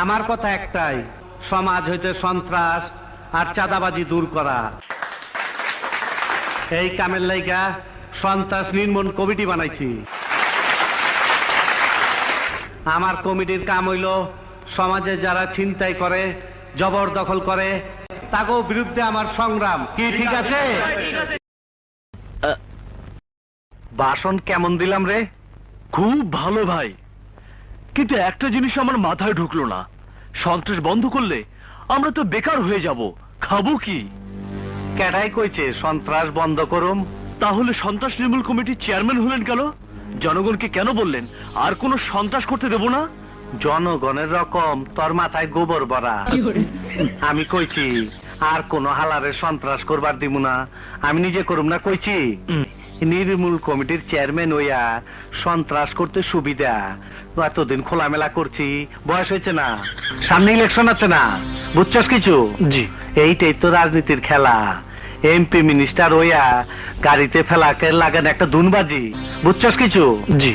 আমার কথা একটাই, সমাজ হইতে সন্ত্রাস আর চাঁদাবাজি দূর করা। এই কামের লাইগা সন্ত্রাস নির্মূল কমিটি বানাইছি। আমার কমিটির কাম হইল সমাজে যারা ছিনতাই করে, জবরদখল করে, তাকেও বিরুদ্ধে আমার সংগ্রাম। কি ঠিক আছে? ভাষণ কেমন দিলাম রে? খুব ভালো ভাই, কিন্তু একটা জিনিস আমার মাথায় ঢুকলো না। সন্ত্রাস বন্ধ করলে আমরা তো বেকার হয়ে যাব, খাবো কি? কেডাই কইছে সন্ত্রাস বন্ধ করুম? তাহলে সন্ত্রাস নির্মূল কমিটির চেয়ারম্যান হলেন কেন? জনগণকে কেন বললেন আর কোনো সন্ত্রাস করতে দেব না? জনগণের রকম তোর মাথায় গোবর ভরা। আমি কইছি আর কোন হালারে সন্ত্রাস করবার দিব না, আমি নিজে করুম না কইছি। নির্মূল কমিটির চেয়ারম্যান হইয়া সন্ত্রাস করতে সুবিধা। এতদিন খোলামেলা করছি, বয়স হয়েছে না, সামনে ইলেকশন আছে না, বুঝছস কিছু? জি। এইটাই তো রাজনীতির খেলা। এমপি মিনিস্টার হইয়া গাড়িতে ফেলাকে লাগান একটা দুনবাজি, বুঝছস কিছু? জি।